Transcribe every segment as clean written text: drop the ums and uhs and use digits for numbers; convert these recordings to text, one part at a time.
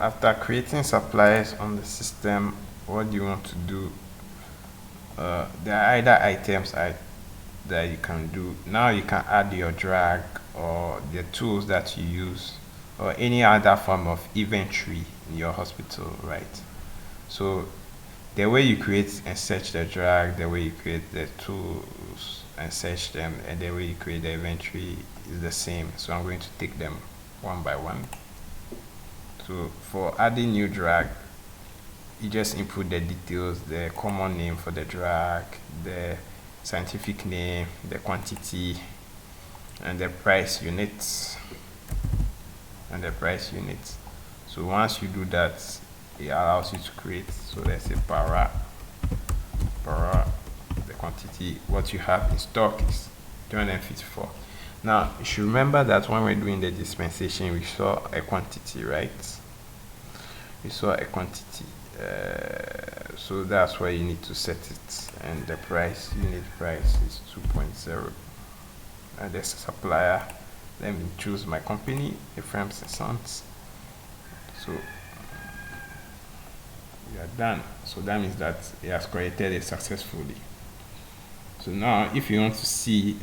after creating suppliers on the system, what do you want to do? There are either items that you can do. Now you can add your drag or the tools that you use or any other form of inventory in your hospital, right? So the way you create and search the drag, the way you create the tools and search them, and the way you create the inventory is the same. So I'm going to take them one by one. So for adding new drag, you just input the details, the common name for the drag, the scientific name, the quantity, and the price units. So once you do that, it allows you to create. So let's say para the quantity what you have in stock is 254. Now you should remember that when we're doing the dispensation, we saw a quantity, right? We saw a quantity. So that's where you need to set it, and the price, unit price, is 2.0. And there's a supplier. Let me choose my company, Ephraim's and Sons. So we are done. So that means that it has created it successfully. So now if you want to see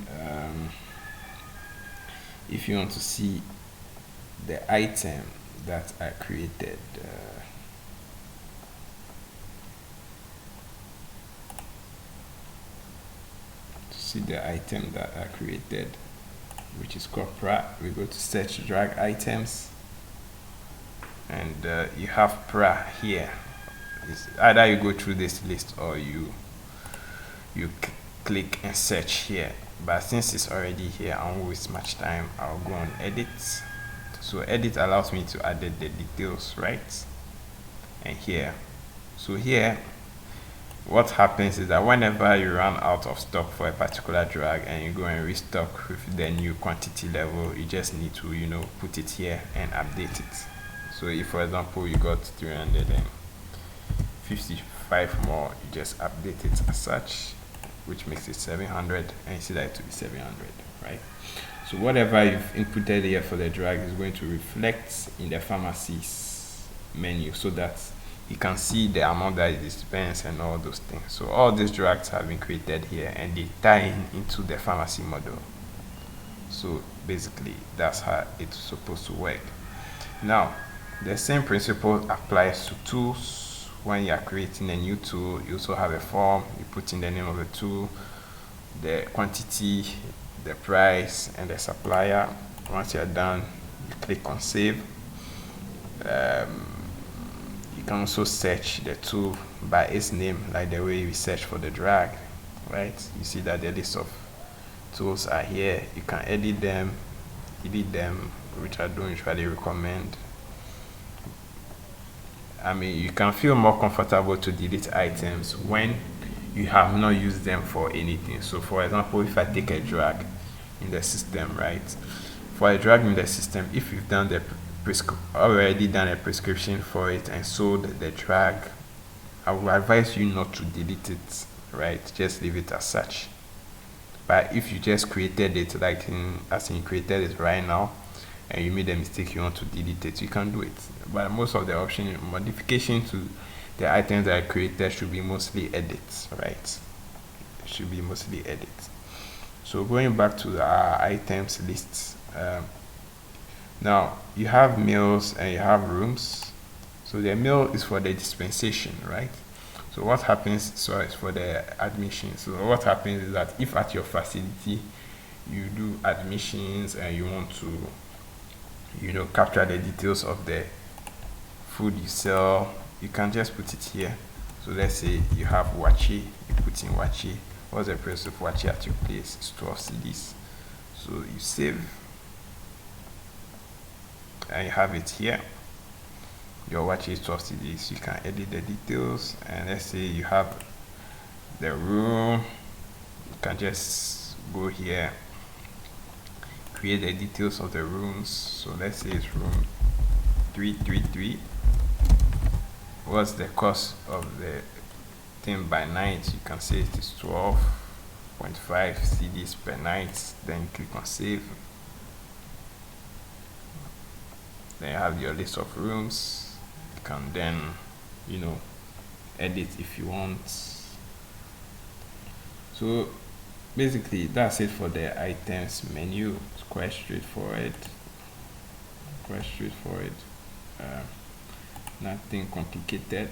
the item that I created, which is called pra, we go to search drag items, and you have pra here. It's either you go through this list or you click and search here, but since it's already here, I won't waste much time. I'll go on edit. So edit allows me to add the details, right? And here, so here what happens is that whenever you run out of stock for a particular drug and you go and restock with the new quantity level, you just need to put it here and update it. So if for example you got 355 more, you just update it as such, which makes it 700, and you see that it will be 700, right? So whatever you've inputted here for the drug is going to reflect in the pharmacy's menu, so that you can see the amount that is dispensed and all those things. So all these drugs have been created here, and they tie into the pharmacy model. So basically that's how it's supposed to work. Now the same principle applies to tools. When you are creating a new tool, you also have a form. You put in the name of the tool, the quantity, the price, and the supplier. Once you are done, you click on save. You can also search the tool by its name, like the way we search for the drag, right? You see that the list of tools are here. You can edit them, delete them, which I don't usually recommend. I mean, you can feel more comfortable to delete items when you have not used them for anything. So for example, if I take a drag in the system, right? For a drug in the system, if you've done the already done a prescription for it and sold the drug, I would advise you not to delete it, right? Just leave it as such. But if you just created it, like as in created it right now, and you made a mistake, you want to delete it, you can do it. But most of the option modification to the items that I created should be mostly edits, right? It should be mostly edits. So going back to our items lists, now you have meals and you have rooms. So the meal is for the dispensation, right? So what happens, so it's for the admission. So what happens is that if at your facility you do admissions and you want to capture the details of the food you sell, you can just put it here. So let's say you have wachi, you put in wachi. What's the price of wachi at your place? It's 12 cedis. So you save and you have it here. Your wachi is 12 cedis. You can edit the details, and let's say you have the room, you can just go here, create the details of the rooms. So let's say it's room 333. What's the cost of the thing by night? You can say it is 12.5 cedis per night. Then click on save. Then you have your list of rooms. can then, you know, edit if you want. So basically that's it for the items menu. It's quite straightforward, quite straightforward. Nothing complicated.